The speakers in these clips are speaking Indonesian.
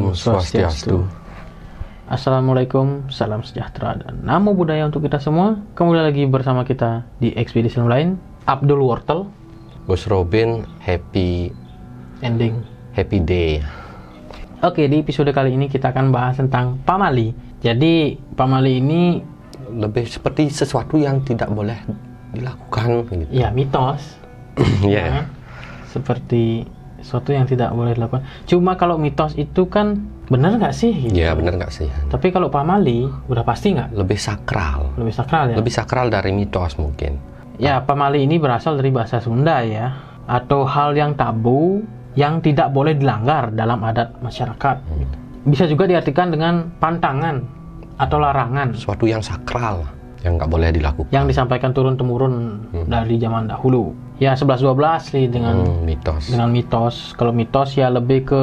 Om Swastiastu. Assalamualaikum, salam sejahtera dan namo buddhaya untuk kita semua. Kembali lagi bersama kita di ekspedisi lain. Abdul Wortel, Gus Robin, happy day. Oke, di episode kali ini kita akan bahas tentang pamali. Jadi pamali ini lebih seperti sesuatu yang tidak boleh dilakukan gitu. Ya, mitos. Ya. Seperti sesuatu yang tidak boleh dilakukan. Cuma kalau mitos itu kan benar nggak sih? Gitu. Ya, benar nggak sih? Tapi kalau pamali udah pasti nggak? Lebih sakral. Lebih sakral ya? Lebih sakral dari mitos mungkin. Ya, pamali ini berasal dari bahasa Sunda ya, atau hal yang tabu yang tidak boleh dilanggar dalam adat masyarakat. Bisa juga diartikan dengan pantangan atau larangan. Sesuatu yang sakral yang nggak boleh dilakukan. Yang disampaikan turun-temurun dari zaman dahulu. Ya 11-12 sih dengan mitos. Dengan mitos. Kalau mitos ya lebih ke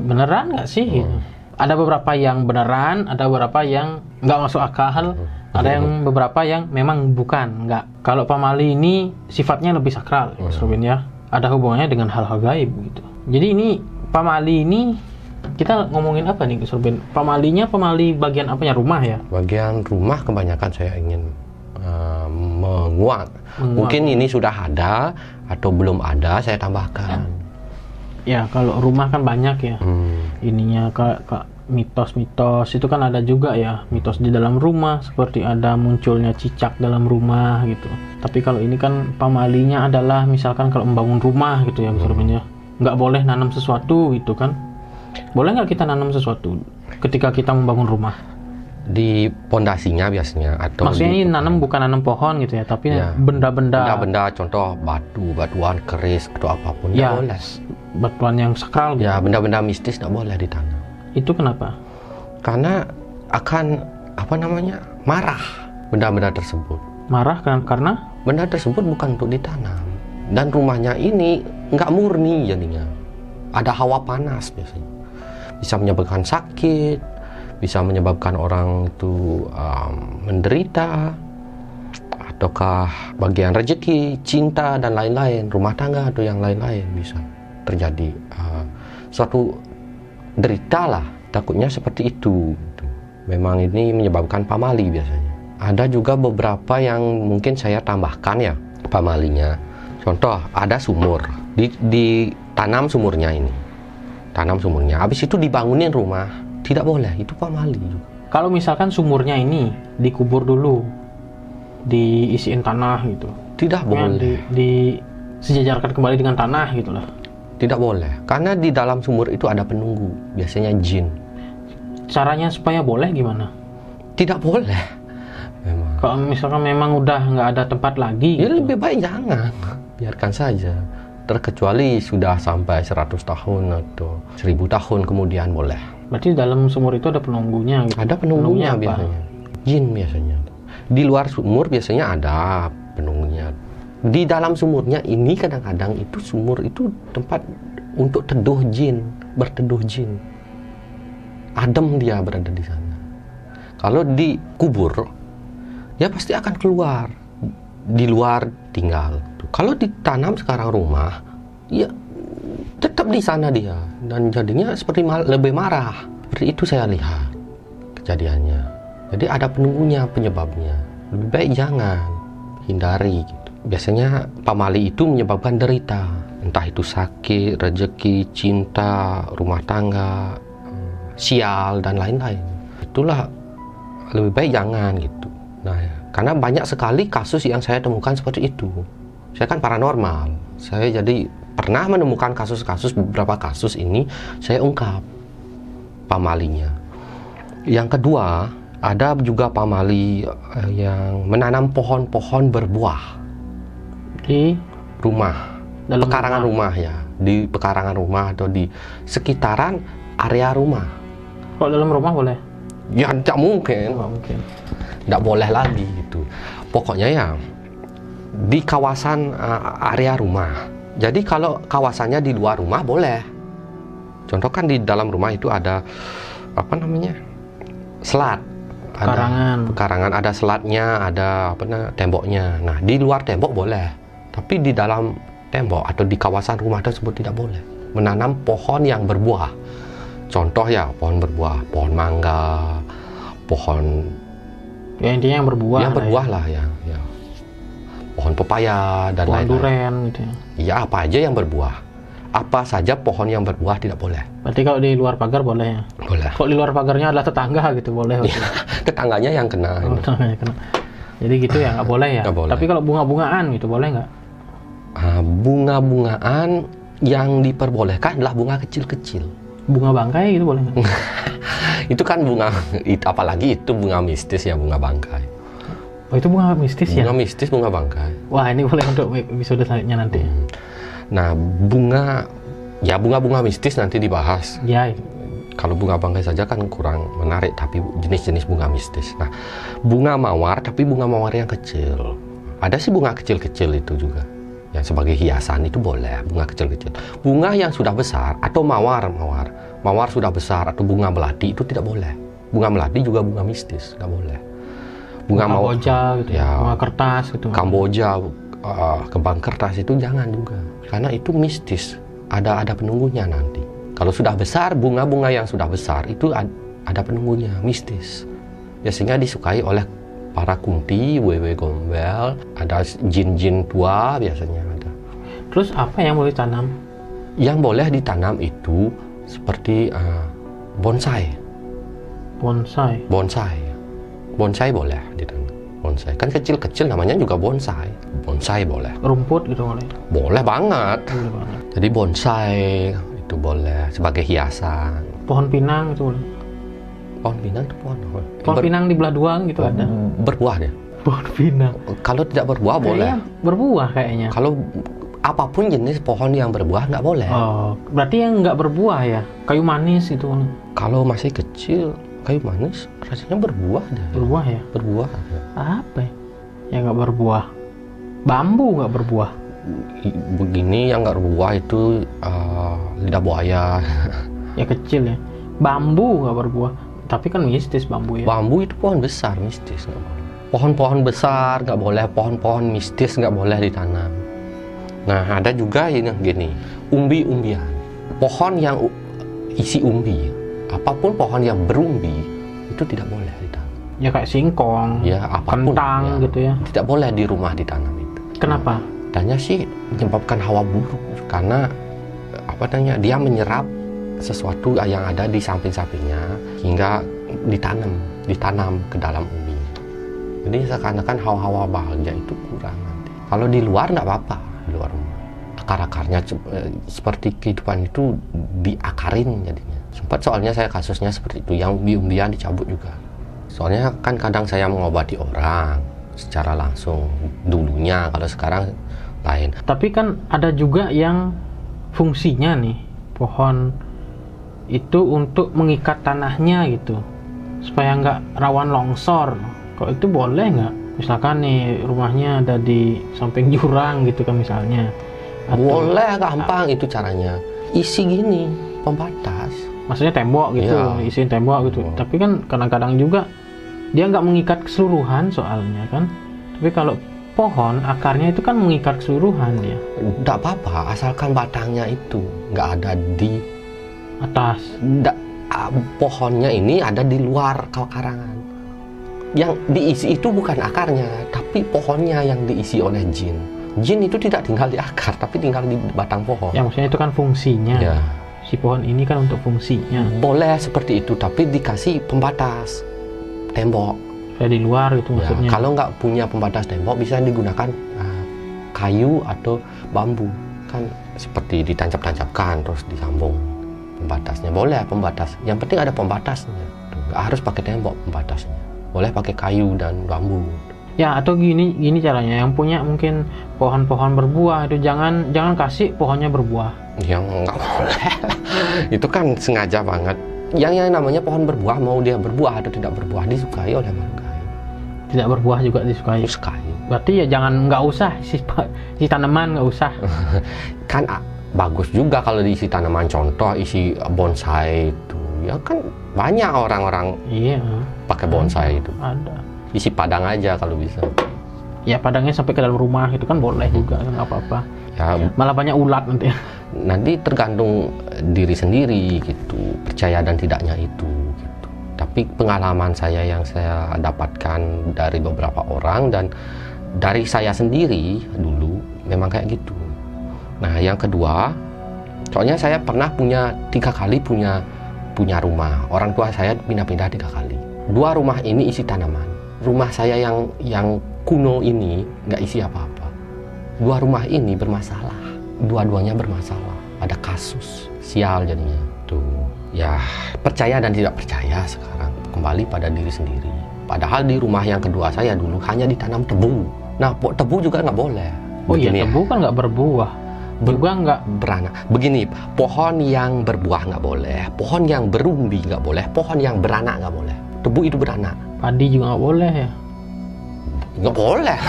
beneran nggak sih? Gitu. Ada beberapa yang beneran, ada beberapa yang nggak masuk akal, ada yang beberapa yang memang bukan, nggak. Kalau pamali ini sifatnya lebih sakral, Mas Robin ya. Ada hubungannya dengan hal-hal gaib gitu. Jadi ini pamali ini kita ngomongin apa nih, Mas Robin? Pamalinya pamali bagian apanya? Rumah ya? Bagian rumah kebanyakan saya ingin menguak. Mungkin ini sudah ada atau belum ada, saya tambahkan. Ya, kalau rumah kan banyak ya. Ininya mitos-mitos itu kan ada juga ya, mitos di dalam rumah seperti ada munculnya cicak dalam rumah gitu. Tapi kalau ini kan pamalinya adalah misalkan kalau membangun rumah gitu ya, misalnya nggak boleh nanam sesuatu gitu kan. Boleh nggak kita nanam sesuatu ketika kita membangun rumah? Di pondasinya biasanya, atau maksudnya ini nanam bukan nanam pohon gitu ya, tapi benda-benda contoh batuan keris atau apapun ya, boleh. Batuan yang sakral gitu. Ya, benda-benda mistis tidak boleh ditanam. Itu kenapa? Karena akan marah benda-benda tersebut. Marah karena benda tersebut bukan untuk ditanam, dan rumahnya ini nggak murni jadinya. Ada hawa panas biasanya, bisa menyebabkan sakit, bisa menyebabkan orang itu menderita, ataukah bagian rezeki, cinta dan lain-lain, rumah tangga atau yang lain-lain bisa terjadi suatu derita lah, takutnya seperti itu. Memang ini menyebabkan pamali biasanya. Ada juga beberapa yang mungkin saya tambahkan ya pamalinya. Contoh, ada sumur, ditanam sumurnya ini, habis itu dibangunin rumah, tidak boleh, itu pamali juga. Kalau misalkan sumurnya ini dikubur dulu, diisiin tanah gitu, tidak boleh, disejajarkan kembali dengan tanah gitulah. Tidak boleh, karena di dalam sumur itu ada penunggu, biasanya jin. Caranya supaya boleh gimana? Tidak boleh. Memang. Kalau misalkan memang udah nggak ada tempat lagi, ya gitu. Lebih baik jangan, biarkan saja. Terkecuali sudah sampai 100 tahun atau 1000 tahun kemudian boleh. Berarti dalam sumur itu ada penunggunya gitu? Ada penunggunya biasanya. Jin biasanya. Di luar sumur biasanya ada penunggunya. Di dalam sumurnya ini kadang-kadang itu sumur itu tempat untuk teduh jin, berteduh jin. Adem dia berada di sana. Kalau dikubur, ya pasti akan keluar. Di luar tinggal. Kalau ditanam sekarang rumah, ya tetap di sana dia, dan jadinya seperti lebih marah. Seperti itu saya lihat kejadiannya. Jadi ada penunggunya, penyebabnya. Lebih baik jangan, hindari gitu. Biasanya pamali itu menyebabkan derita, entah itu sakit, rezeki, cinta, rumah tangga, sial dan lain-lain. Itulah lebih baik jangan gitu. Nah, karena banyak sekali kasus yang saya temukan seperti itu. Saya kan paranormal, saya jadi pernah menemukan beberapa kasus ini, saya ungkap pamalinya. Yang kedua, ada juga pamali yang menanam pohon-pohon berbuah di rumah, pekarangan rumah ya, di pekarangan rumah atau di sekitaran area rumah. Kalau dalam rumah boleh? Ya tidak mungkin. Tidak boleh lagi gitu. Pokoknya ya di kawasan area rumah. Jadi kalau kawasannya di luar rumah boleh. Contoh kan di dalam rumah itu ada selat, pekarangan, ada selatnya, ada temboknya. Nah, di luar tembok boleh, tapi di dalam tembok atau di kawasan rumah tersebut tidak boleh menanam pohon yang berbuah. Contoh ya pohon berbuah, pohon mangga, pohon Ya intinya yang berbuah. yang lah berbuah lah ya. Pohon pepaya dan Pohon lain-lain. duren gitu ya. Ya apa aja yang berbuah. Apa saja pohon yang berbuah tidak boleh. Berarti kalau di luar pagar boleh ya. Boleh. Kok di luar pagarnya adalah tetangga gitu boleh. Tetangganya yang kena. Oh, tetangganya kena. Jadi gitu ya nggak boleh ya. Nggak boleh. Tapi kalau bunga-bungaan gitu boleh nggak? Bunga-bungaan yang diperbolehkan adalah bunga kecil-kecil. Bunga bangkai gitu boleh nggak? Itu kan bunga, apalagi itu bunga mistis ya, bunga bangkai. Oh itu bunga mistis ya? Bunga mistis, bunga bangkai. Wah ini boleh untuk episode selanjutnya nanti. Nah, bunga mistis nanti dibahas. Ya. Kalau bunga bangkai saja kan kurang menarik, tapi jenis-jenis bunga mistis. Nah, bunga mawar, tapi bunga mawar yang kecil. Ada sih bunga kecil-kecil itu juga. Yang sebagai hiasan itu boleh, bunga kecil-kecil. Bunga yang sudah besar, atau mawar sudah besar, atau bunga melati itu tidak boleh. Bunga melati juga bunga mistis, nggak boleh. Bunga Kamboja gitu ya, bunga kertas gitu. Kamboja, kembang kertas itu jangan juga, karena itu mistis. Ada penunggunya nanti. Kalau sudah besar, bunga-bunga yang sudah besar itu ada penunggunya, mistis. Biasanya disukai oleh para kunti, wewe gombel, ada jin-jin tua biasanya ada. Terus apa yang boleh ditanam? Yang boleh ditanam itu seperti bonsai. Bonsai boleh ditanam. Bonsai kan kecil-kecil namanya juga bonsai. Bonsai boleh. Rumput gitu boleh? Boleh banget. Boleh banget. Jadi bonsai itu boleh sebagai hiasan. Pohon pinang itu boleh? Pohon pinang itu pohon apa? Pohon pinang di belah dua gitu ada? Berbuah dia. Pohon pinang. Kalau tidak berbuah boleh. Berbuah kayaknya. Kalau apapun jenis pohon yang berbuah nggak boleh. Oh, berarti yang nggak berbuah ya? Kayu manis itu? Kalau masih kecil, kayu manis rasanya berbuah deh. Berbuah ya? Berbuah. Apa ya? Yang nggak berbuah? Bambu nggak berbuah? Begini yang nggak berbuah itu lidah buaya. Ya kecil ya. Bambu nggak berbuah. Tapi kan mistis bambu ya. Bambu itu pohon besar, mistis nggak boleh. Pohon-pohon besar nggak boleh, pohon-pohon mistis nggak boleh ditanam. Nah ada juga yang gini, umbi-umbian. Pohon yang isi umbi, apapun pohon yang berumbi itu tidak boleh ditanam. Ya kayak singkong, Ya apapun. kentang Ya, gitu ya. tidak boleh di rumah ditanam itu. Kenapa? Katanya sih menyebabkan hawa buruk karena dia menyerap sesuatu yang ada di samping-sampingnya hingga ditanam ke dalam umbi. Jadi seakan-akan hawa-hawa bahagia itu kurang nanti. Kalau di luar nggak apa-apa, di luar rumah. Akar-akarnya seperti kehidupan itu diakarin jadinya. Sempat soalnya saya kasusnya seperti itu, yang umbi-umbian dicabut juga. Soalnya kan kadang saya mengobati orang secara langsung dulunya, kalau sekarang lain. Tapi kan ada juga yang fungsinya nih pohon itu untuk mengikat tanahnya gitu supaya nggak rawan longsor. Kok itu boleh nggak? Misalkan nih rumahnya ada di samping jurang gitu kan misalnya. Boleh, gampang itu caranya. Isi gini, pembatas. Maksudnya tembok gitu, Iya. isiin tembok gitu. Tapi kan kadang-kadang juga dia nggak mengikat keseluruhan soalnya kan. Tapi kalau pohon akarnya itu kan mengikat keseluruhan dia. Nggak apa-apa, asalkan batangnya itu nggak ada di Atas. pohonnya ini ada di luar karangan. Yang diisi itu bukan akarnya, tapi pohonnya yang diisi oleh jin. Jin itu tidak tinggal di akar, tapi tinggal di batang pohon. Ya maksudnya itu kan fungsinya. Ya. Si pohon ini kan untuk fungsinya. Boleh seperti itu, tapi dikasih pembatas tembok. Kayak di luar gitu Ya, maksudnya. kalau nggak punya pembatas tembok, bisa digunakan kayu atau bambu. Kan seperti ditancap-tancapkan terus disambung pembatasnya. Boleh pembatas. Yang penting ada pembatasnya. Nggak harus pakai tembok pembatasnya. Boleh pakai kayu dan bambu. Ya atau gini caranya, yang punya mungkin pohon-pohon berbuah itu jangan kasih pohonnya berbuah. Yang nggak boleh. Itu kan sengaja banget. Yang namanya pohon berbuah, mau dia berbuah atau tidak berbuah, disukai oleh mereka. Tidak berbuah juga disukai. Disukai. Berarti ya nggak usah si tanaman nggak usah. Kan bagus juga kalau diisi tanaman, contoh isi bonsai itu. Ya kan banyak orang-orang Iya. pakai bonsai itu. Ada. Isi padang aja kalau bisa. Ya padangnya sampai ke dalam rumah itu kan boleh juga, nggak apa-apa. Ya, Malah banyak ulat nanti. nanti tergantung diri sendiri gitu, percaya dan tidaknya itu gitu. Tapi pengalaman saya yang saya dapatkan dari beberapa orang dan dari saya sendiri dulu memang kayak gitu. Nah, yang kedua, soalnya saya pernah punya 3 kali punya rumah. Orang tua saya pindah-pindah 3 kali. 2 rumah ini isi tanaman. Rumah saya yang kuno ini nggak isi apa-apa. 2 rumah ini bermasalah. Dua-duanya bermasalah. Ada kasus. Sial jadinya. Tuh. Ya, percaya dan tidak percaya sekarang. Kembali pada diri sendiri. Padahal di rumah yang kedua saya dulu hanya ditanam tebu. Nah, tebu juga nggak boleh. Oh iya, Begini ya. tebu kan nggak berbuah. Juga nggak Beranak. Begini, pohon yang berbuah nggak boleh. Pohon yang berumbi nggak boleh. Pohon yang beranak nggak boleh. Tebu itu beranak. padi juga nggak boleh ya. Nggak boleh.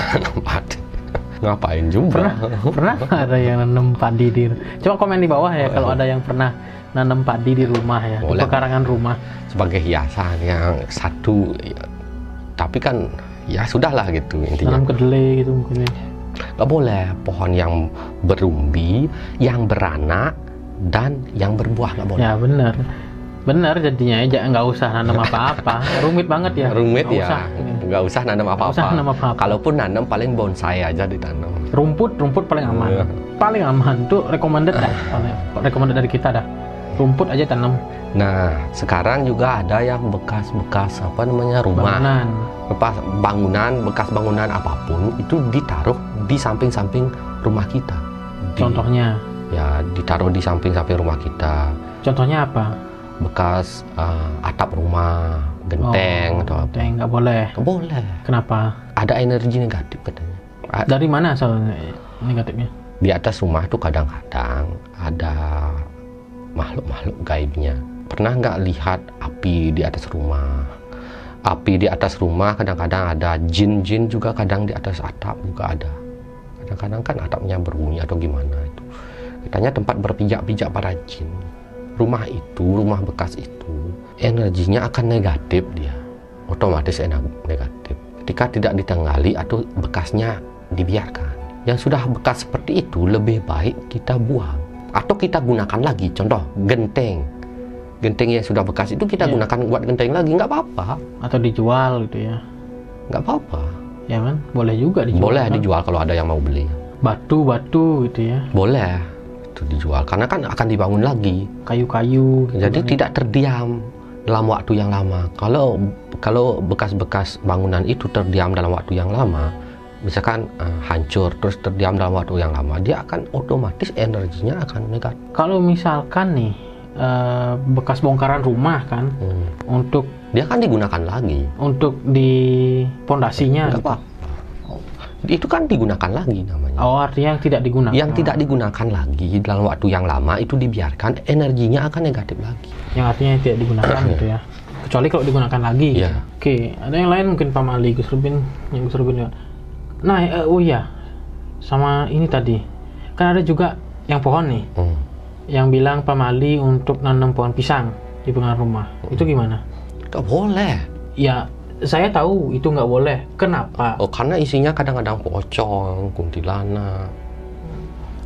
Ngapain juga? Pernah nggak ada yang nanam padi di? Coba komen di bawah ya kalau ada yang pernah nanam padi di rumah ya, di Boleh. pekarangan rumah. Sebagai hiasan yang satu ya, tapi kan ya sudahlah gitu intinya. Nanam kedelai gitu mungkin. Nggak boleh pohon yang berumbi, yang beranak dan yang berbuah nggak boleh. Ya benar jadinya ya nggak usah nanam apa-apa. Rumit banget ya. Rumit Nggak ya, usah. nggak usah nanam Nggak usah apa-apa. nanam apa-apa. Kalaupun nanam paling bonsai aja ditanam. Rumput paling aman. Iya. Paling aman tuh recommended dah. Recommended dari kita dah. Rumput aja tanam. Nah, sekarang juga ada yang bekas-bekas apa namanya rumah, Bangunan. bekas bangunan apapun itu ditaruh di samping-samping rumah kita. Contohnya. Ya, ditaruh di samping-samping rumah kita. Contohnya apa? Bekas atap rumah, genteng atau apa. Genteng nggak boleh. Nggak boleh. Kenapa? Ada energi negatif katanya. Dari mana soalnya negatifnya? Di atas rumah tuh kadang-kadang ada makhluk-makhluk gaibnya. Pernah nggak lihat api di atas rumah? Api di atas rumah kadang-kadang ada, jin-jin juga kadang di atas atap juga ada. Kadang-kadang kan atapnya berbunyi atau gimana itu. Katanya tempat berpijak-pijak para jin. Rumah itu, rumah bekas itu, energinya akan negatif dia. Otomatis negatif. Ketika tidak ditanggali atau bekasnya dibiarkan. Yang sudah bekas seperti itu lebih baik kita buang. Atau kita gunakan lagi, contoh genteng yang sudah bekas itu kita gunakan buat genteng lagi, nggak apa-apa. Atau dijual gitu ya? Nggak apa-apa. Ya kan, boleh juga dijual. Boleh kan? dijual kalau ada yang mau beli. Batu gitu ya? Boleh itu dijual karena kan akan dibangun lagi. Kayu-kayu. Gitu Jadi kan, tidak terdiam dalam waktu yang lama. Kalau bekas-bekas bangunan itu terdiam dalam waktu yang lama, misalkan hancur terus terdiam dalam waktu yang lama, dia akan otomatis energinya akan negatif. Kalau misalkan nih bekas bongkaran rumah kan, untuk Dia kan digunakan lagi. untuk di pondasinya. Nggak Gitu. apa-apa. Itu kan digunakan lagi namanya. Oh, artinya yang tidak digunakan. Yang tidak digunakan lagi dalam waktu yang lama itu dibiarkan, energinya akan negatif lagi. Yang artinya yang tidak digunakan gitu ya. Kecuali kalau digunakan lagi. Iya. Gitu. Oke, ada yang lain mungkin Pak Mali, Gus Rubin juga. Nah, oh iya. Sama ini tadi. Kan ada juga yang pohon nih. Yang bilang Pak Mali untuk nanam pohon pisang di pekarangan rumah. Itu gimana? Nggak boleh. Ya, saya tahu itu nggak boleh. Kenapa? Oh, karena isinya kadang-kadang pocong, kuntilanak.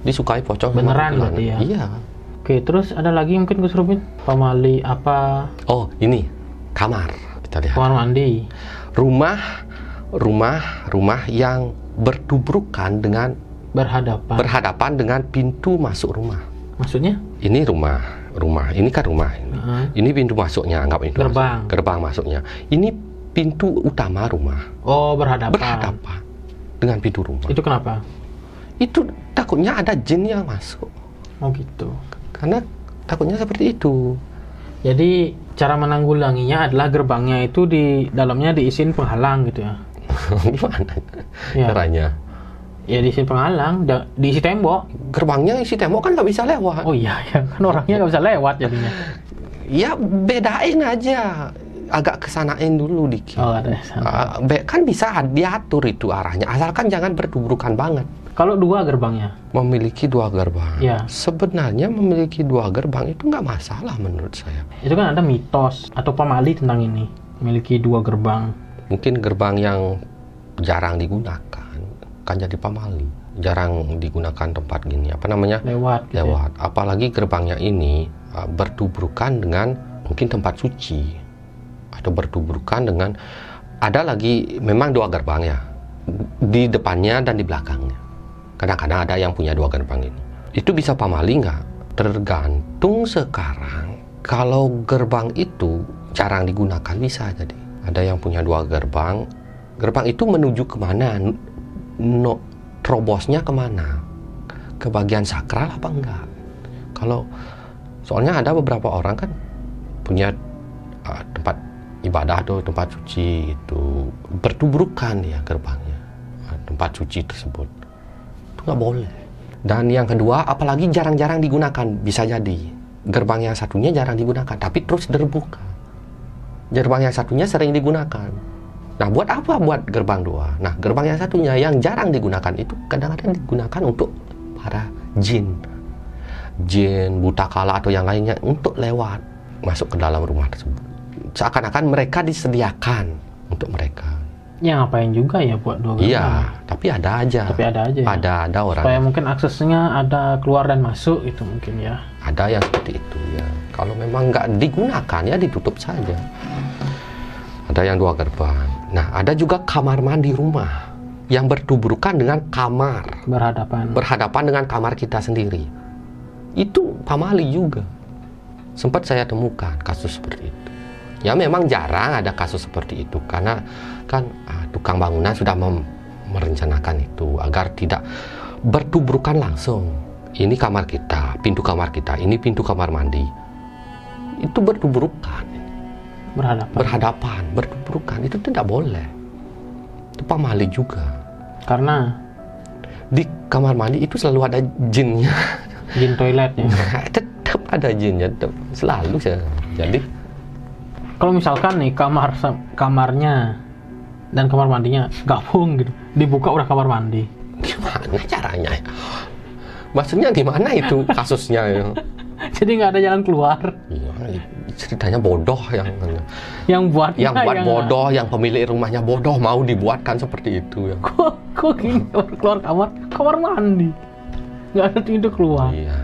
Disukai pocong sama Beneran kuntilanak. berarti ya? Iya. Oke, terus ada lagi mungkin Gus Rubin? Pak Mali apa? Oh, ini kamar. Kita lihat. Kamar mandi. Rumah yang bertubrukan dengan berhadapan dengan pintu masuk rumah. Maksudnya? Ini rumah. Ini kan rumah ini. Ini pintu masuknya, anggap itu gerbang masuknya. Ini pintu utama rumah. Oh, berhadapan dengan pintu rumah. Itu kenapa? Itu takutnya ada jin yang masuk. Oh gitu. Karena takutnya seperti itu. Jadi cara menanggulanginya adalah gerbangnya itu di dalamnya diisiin penghalang gitu ya. Gimana Ya. caranya? Ya diisiin penghalang, diisi tembok. Gerbangnya isi tembok kan nggak bisa lewat. Oh iya ya, kan orangnya nggak bisa lewat jadinya. Ya bedain aja, agak kesanain dulu dikit. Oh ada sana. Kan bisa diatur itu arahnya, asalkan jangan bertubrukan banget. Kalau 2 gerbangnya? Memiliki 2 gerbang. Ya. Sebenarnya memiliki 2 gerbang itu nggak masalah menurut saya. Itu kan ada mitos atau pamali tentang ini, memiliki 2 gerbang. Mungkin gerbang yang jarang digunakan. akan jadi pamali. Jarang digunakan tempat gini, Lewat. Gitu lewat. Apalagi gerbangnya ini bertubrukan dengan mungkin tempat suci, atau bertubrukan dengan, ada lagi memang 2 gerbang ya, di depannya dan di belakangnya. Kadang-kadang ada yang punya 2 gerbang ini. Itu bisa pamali nggak? Tergantung sekarang. Kalau gerbang itu jarang digunakan, bisa jadi. Ada yang punya 2 gerbang. Gerbang itu menuju kemana? Terobosnya kemana? Ke bagian sakral apa enggak? Kalau soalnya ada beberapa orang kan punya tempat ibadah tuh, tempat suci itu bertubrukan ya gerbangnya, tempat suci tersebut. Itu nggak boleh. Dan yang kedua, apalagi jarang-jarang digunakan, bisa jadi gerbang yang satunya jarang digunakan tapi terus terbuka. Gerbang yang satunya sering digunakan. Nah, buat apa buat gerbang 2? Nah, gerbang yang satunya yang jarang digunakan itu kadang-kadang digunakan untuk para jin, buta kala atau yang lainnya, untuk lewat masuk ke dalam rumah tersebut. Seakan-akan mereka disediakan untuk mereka. Ya ngapain juga ya buat 2 gerbang. Iya, tapi ada aja. Ada orang. Supaya mungkin aksesnya ada keluar dan masuk itu mungkin ya. Ada yang seperti itu ya. Kalau memang nggak digunakan ya ditutup saja. Ada yang 2 gerbang. Nah, ada juga kamar mandi rumah yang bertubrukan dengan kamar. Berhadapan dengan kamar kita sendiri. Itu pamali juga. Sempat saya temukan kasus seperti itu. Ya memang jarang ada kasus seperti itu, karena kan tukang bangunan sudah merencanakan itu agar tidak bertubrukan langsung. Ini kamar kita, pintu kamar kita, ini pintu kamar mandi. Itu bertubrukan. Berhadapan, bertubrukan. Itu tidak boleh. Itu pamali juga. Karena di kamar mandi itu selalu ada jinnya. Jin toiletnya. Tetap ada jinnya, selalu saja. Jadi kalau misalkan nih kamarnya dan kamar mandinya gabung gitu, dibuka udah kamar mandi, gimana caranya? Maksudnya gimana itu kasusnya ya? Jadi nggak ada jalan keluar. Iya, ceritanya bodoh yang buat bodoh, yang pemilik rumahnya bodoh, mau dibuatkan seperti itu ya. Kok gini, keluar kamar mandi, nggak ada pintu keluar. Iya.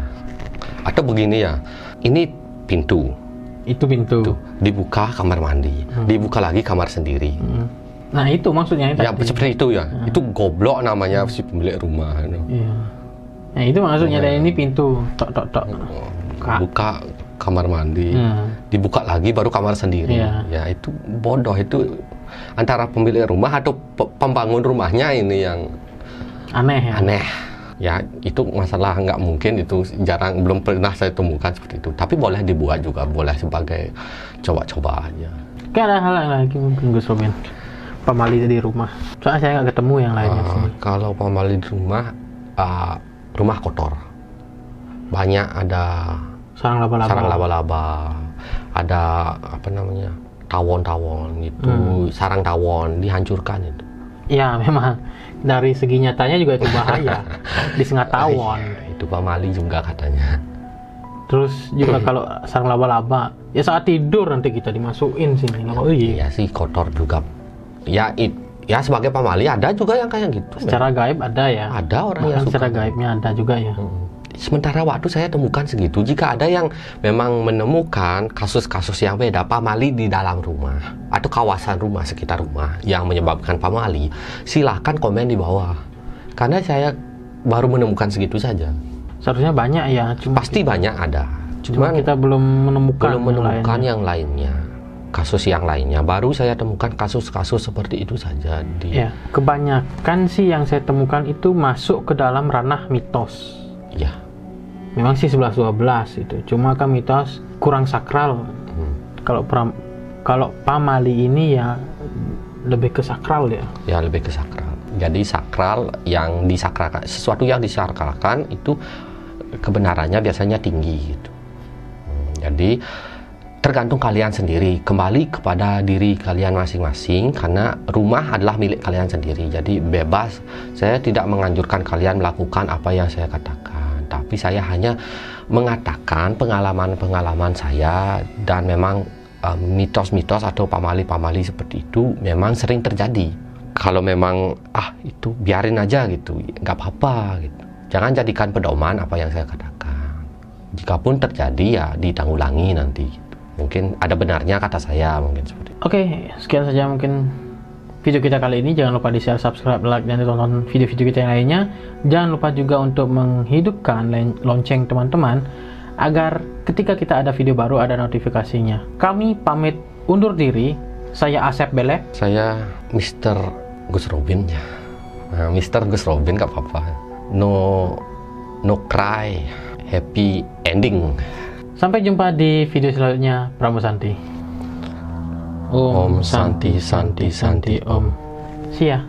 Atau begini ya, ini pintu. Itu pintu. Tuh, dibuka kamar mandi, dibuka lagi kamar sendiri. Nah itu maksudnya ya seperti itu ya. Itu goblok namanya si pemilik rumah. Iya. Nah itu maksudnya dari ini pintu, tok. Buka kamar mandi, dibuka lagi baru kamar sendiri. Iya. Ya itu bodoh, itu antara pemilik rumah atau pembangun rumahnya ini yang aneh ya. Ya itu masalah, nggak mungkin, itu jarang, belum pernah saya temukan seperti itu. Tapi boleh dibuat juga, boleh sebagai coba-coba aja. Kayak ada hal lain lagi mungkin Gus Robin, pamali di rumah. Soalnya saya nggak ketemu yang lainnya sih. Kalau pamali di rumah, rumah kotor, banyak ada sarang laba-laba, ada tawon-tawon itu, sarang tawon dihancurkan itu. Ya memang dari segi nyatanya juga itu bahaya. Disengat tawon. Itu pamali juga katanya. Terus juga kalau sarang laba-laba, ya saat tidur nanti kita dimasukin sini. Iya sih, kotor juga. Ya sebagai pamali ada juga yang kayak gitu. Secara gaib ada ya. Ada orang yang secara suka. gaibnya ada juga ya. Sementara waktu saya temukan segitu. Jika ada yang memang menemukan kasus-kasus yang beda pamali di dalam rumah atau kawasan rumah, sekitar rumah yang menyebabkan pamali, silahkan komen di bawah. Karena saya baru menemukan segitu saja. Seharusnya banyak ya. Pasti banyak ada. Cuma kita belum menemukan yang lainnya. Kasus yang lainnya. Baru saya temukan kasus-kasus seperti itu saja. Ya, kebanyakan sih yang saya temukan itu masuk ke dalam ranah mitos. Ya. Memang sih 11-12 itu. Cuma kan mitos kurang sakral. Kalau pamali ini ya lebih ke sakral ya. Ya, lebih ke sakral. Jadi sakral yang disakralkan, sesuatu yang disakralkan itu kebenarannya biasanya tinggi gitu. Jadi tergantung kalian sendiri, kembali kepada diri kalian masing-masing, karena rumah adalah milik kalian sendiri. Jadi bebas. Saya tidak menganjurkan kalian melakukan apa yang saya katakan. Tapi saya hanya mengatakan pengalaman-pengalaman saya, dan memang mitos-mitos atau pamali-pamali seperti itu memang sering terjadi. Kalau memang itu biarin aja gitu, nggak apa-apa gitu. Jangan jadikan pedoman apa yang saya katakan. Jikapun terjadi ya ditanggulangi nanti gitu. Mungkin ada benarnya kata saya, mungkin seperti itu. Oke, sekian saja mungkin video kita kali ini. Jangan lupa di share, subscribe, like, dan ditonton video-video kita yang lainnya. Jangan lupa juga untuk menghidupkan lonceng teman-teman agar ketika kita ada video baru ada notifikasinya. Kami pamit undur diri. Saya Asep Belek. Saya Mr. Gus Robin ya. Nah, Mr. Gus Robin gak apa-apa. No cry, happy ending. Sampai jumpa di video selanjutnya. Pramusanti. Om Santi Santi Santi Om. See ya.